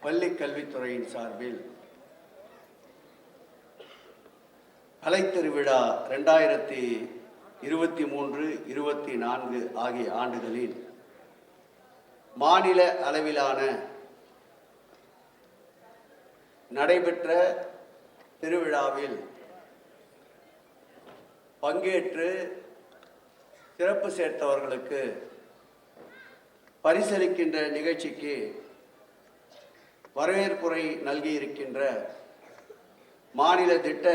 பள்ளி கல்வித்துறையின் சார்பில் கலைத்திருவிழா 2023-24 ஆகிய ஆண்டுகளில் மாநில அளவிலான நடைபெற்ற திருவிழாவில் பங்கேற்று சிறப்பு சேர்த்தவர்களுக்கு பரிசளிக்கின்ற நிகழ்ச்சிக்கு வரவேற்புரை நல்கியிருக்கின்ற மாநில திட்ட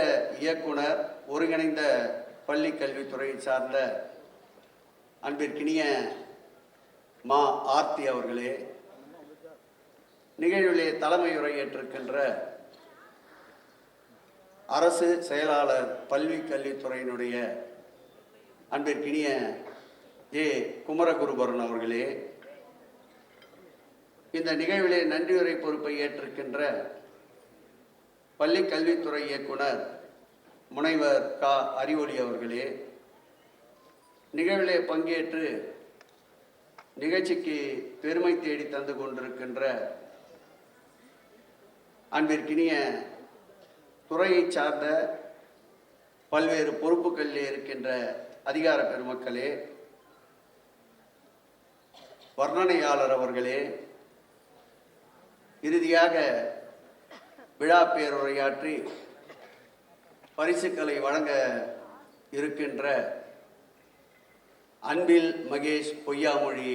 இயக்குனர் ஒருங்கிணைந்த பள்ளி கல்வித்துறை சார்ந்த அன்பிற்கினிய மா ஆர்த்தி அவர்களே, நிகழ்விலே தலைமையுரை ஏற்றிருக்கின்ற அரசு செயலாளர் பள்ளி கல்வித்துறையினுடைய அன்பிற்கினிய ஜே குமரகுருபரன் அவர்களே, இந்த நிகழ்விலே நன்றியுரை பொறுப்பை ஏற்றிருக்கின்ற பள்ளி கல்வித்துறை இயக்குனர் முனைவர் க அறிவொளி அவர்களே, நிகழ்விலே பங்கேற்று நிகழ்ச்சிக்கு பெருமை தேடி தந்து கொண்டிருக்கின்ற அன்பிற்கினிய துறையை சார்ந்த பல்வேறு பொறுப்புகளிலே இருக்கின்ற அதிகார பெருமக்களே, வர்ணனையாளர் அவர்களே, இறுதியாக விழா பேருரையாற்றி பரிசுகளை வழங்க இருக்கின்ற அன்பில் மகேஷ் பொய்யாமொழி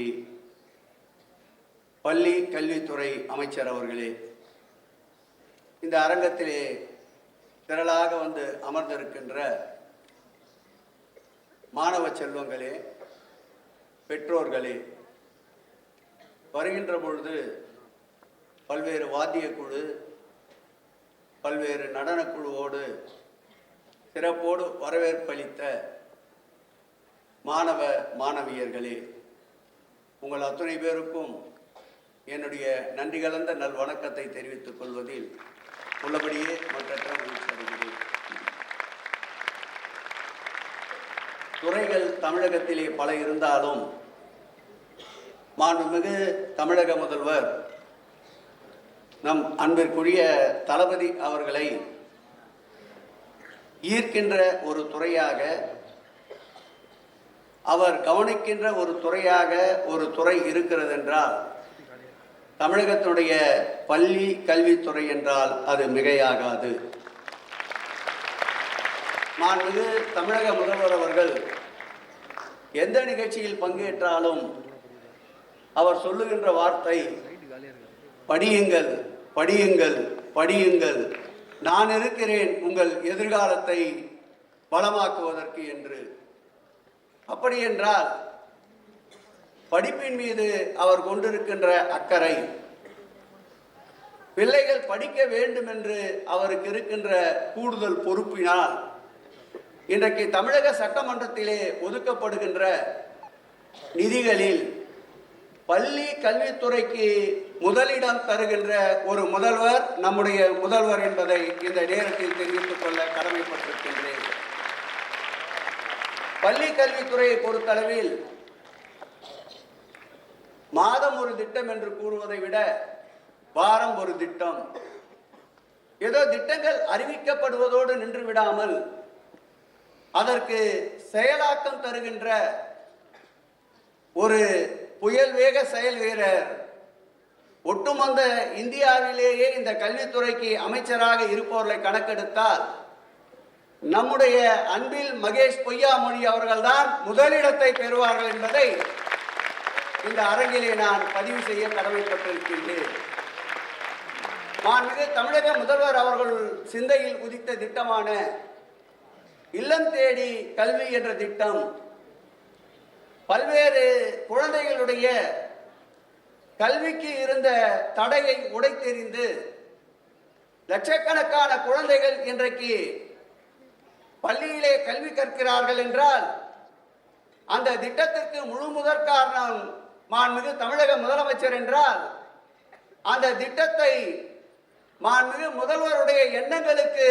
பள்ளி கல்வித்துறை அமைச்சர் அவர்களே, இந்த அரங்கத்திலே திரளாக வந்து அமர்ந்திருக்கின்ற மாணவ செல்வங்களே, பெற்றோர்களே, வருகின்ற பொழுது பல்வேறு வாத்திய குழு, பல்வேறு நடனக்குழுவோடு சிறப்போடு வரவேற்பளித்த மாணவ மாணவியர்களே, உங்கள் அத்தனை பேருக்கும் என்னுடைய நன்றி கலந்த நல் வணக்கத்தை தெரிவித்துக் கொள்வதில் உள்ளபடியே மற்றற்ற மகிழ்ச்சி அடைகிறேன். துறைகள் தமிழகத்திலே பல இருந்தாலும் மாண்புமிகு தமிழக முதல்வர் நம் அன்பிற்குரிய தளபதி அவர்களை ஈர்க்கின்ற ஒரு துறையாக, அவர் கவனிக்கின்ற ஒரு துறையாக ஒரு துறை இருக்கிறது என்றால் தமிழகத்துடைய பள்ளி கல்வித்துறை என்றால் அது மிகையாகாது. மாண்புமிகு தமிழக முதல்வர் அவர்கள் எந்த நிகழ்ச்சியில் பங்கேற்றாலும் அவர் சொல்லுகின்ற வார்த்தை, படியுங்கள் படியுங்கள் படியுங்கள், நான் இருக்கிறேன் உங்கள் எதிர்காலத்தை வளமாக்குவதற்கு என்று. அப்படி என்றால் படிப்பின் மீது அவர் கொண்டிருக்கின்ற அக்கறை, பிள்ளைகள் படிக்க வேண்டும் என்று அவருக்கு இருக்கின்ற கூடுதல் பொறுப்பினால் இன்றைக்கு தமிழக சட்டமன்றத்திலே ஒதுக்கப்படுகின்ற நிதிகளில் பள்ளி கல்வித்துறைக்கு முதலிடம் தருகின்ற ஒரு முதல்வர் நம்முடைய முதல்வர் என்பதை இந்த நேரத்தில் தெரிவித்துக் கொள்ள கடமைப்பட்டிருக்கின்றேன். பள்ளி கல்வித்துறையை பொறுத்தளவில் மாதம் ஒரு திட்டம் என்று கூறுவதை விட வாரம் ஒரு திட்டம், ஏதோ திட்டங்கள் அறிவிக்கப்படுவதோடு நின்று விடாமல் அதற்கு செயலாக்கம் தருகின்ற ஒரு புயல் வேக செயல் வீரர், ஒட்டுமொத்த இந்தியாவிலேயே இந்த கல்வித்துறைக்கு அமைச்சராக இருப்பவர்களை கணக்கெடுத்தால் நம்முடைய அன்பில் மகேஷ் பொய்யாமொழி அவர்கள்தான் முதலிடத்தை பெறுவார்கள் என்பதை இந்த அரங்கிலே நான் பதிவு செய்ய கடமைப்பட்டிருக்கின்றேன். மாண்புமிகு தமிழக முதல்வர் அவர்கள் சிந்தையில் உதித்த திட்டமான இல்லம் தேடி கல்வி என்ற திட்டம் பல்வேறு குழந்தைகளுடைய கல்விக்கு இருந்த தடையை உடைத்தெறிந்து லட்சக்கணக்கான குழந்தைகள் இன்றைக்கு பள்ளியிலே கல்வி கற்கிறார்கள் என்றால் அந்த திட்டத்திற்கு முழு முதற் காரணம் மாண்புமிகு தமிழக முதலமைச்சர் என்றால் அந்த திட்டத்தை மாண்புமிகு முதல்வருடைய எண்ணங்களுக்கு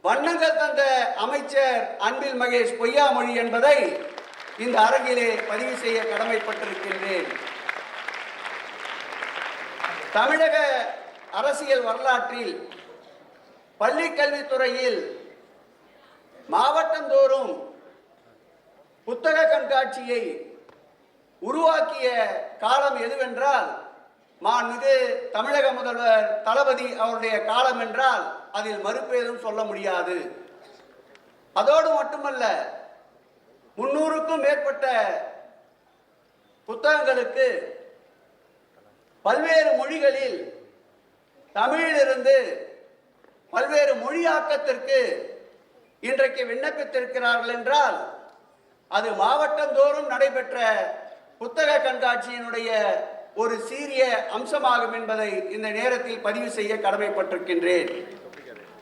வண்ணங்கள் தந்த அமைச்சர் அன்பில் மகேஷ் பொய்யாமொழி என்பதை இந்த அரங்கிலே பதிவு செய்ய கடமைப்பட்டிருக்கின்றேன். தமிழக அரசியல் வரலாற்றில் பள்ளி கல்வித்துறையில் மாவட்டந்தோறும் புத்தக கண்காட்சியை உருவாக்கிய காலம் எதுவென்றால் மாண்புமிகு தமிழக முதல்வர் தளபதி அவருடைய காலம் என்றால் அதில் மறுப்பேதும் சொல்ல முடியாது. அதோடு மட்டுமல்ல, 300க்கும் மேற்பட்ட புத்தகங்களுக்கு பல்வேறு மொழிகளில் தமிழிலிருந்து பல்வேறு மொழியாக்கத்திற்கு இன்றைக்கு விண்ணப்பித்திருக்கிறார்கள் என்றால் அது மாவட்டந்தோறும் நடைபெற்ற புத்தக கண்காட்சியினுடைய ஒரு சீரிய அம்சமாகும் என்பதை இந்த நேரத்தில் பதிவு செய்ய கடமைப்பட்டிருக்கின்றேன்.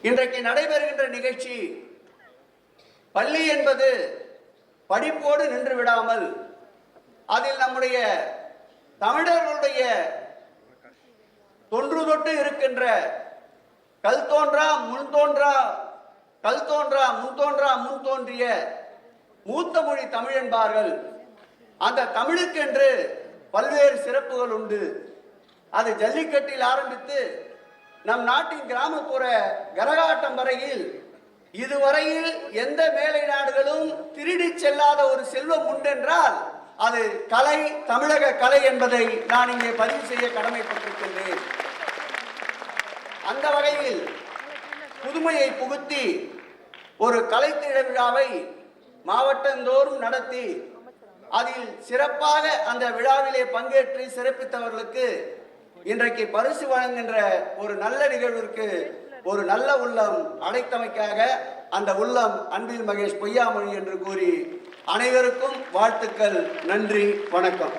இன்றைக்கு நடைபெறுகின்ற நிகழ்ச்சி பள்ளி என்பது படிப்போடு நின்று விடாமல் அதில் நம்முடைய தமிழர்களுடைய தொன்று தொட்டு இருக்கின்ற கல் தோன்றா முன் தோன்றிய மூத்த மொழி தமிழ் என்பார்கள். அந்த தமிழுக்கென்று பல்வேறு சிறப்புகள் உண்டு. அது ஜல்லிக்கட்டில் ஆரம்பித்து நம் நாட்டின் கிராமப்புற கரகாட்டம் வரையில் இதுவரையில் எந்த மேலை நாடுகளும் திருடி செல்லாத ஒரு செல்வம் உண்டென்றால் அது கலை, தமிழக கலை என்பதை நான் இங்கே பதிவு செய்ய கடமைப்பட்டிருக்கின்றேன். அந்த வகையில் புதுமையை புகுத்தி ஒரு கலை திருவிழாவை மாவட்டந்தோறும் நடத்தி அதில் சிறப்பாக அந்த விழாவிலே பங்கேற்று சிறப்பித்தவர்களுக்கு இன்றைக்கு பரிசு வழங்குகின்ற ஒரு நல்ல நிகழ்விற்கு ஒரு நல்ல உள்ளம் அழைத்தமைக்காக அந்த உள்ளம் அன்பில் மகேஷ் பொய்யாமொழி என்று கூறி அனைவருக்கும் வாழ்த்துக்கள். நன்றி, வணக்கம்.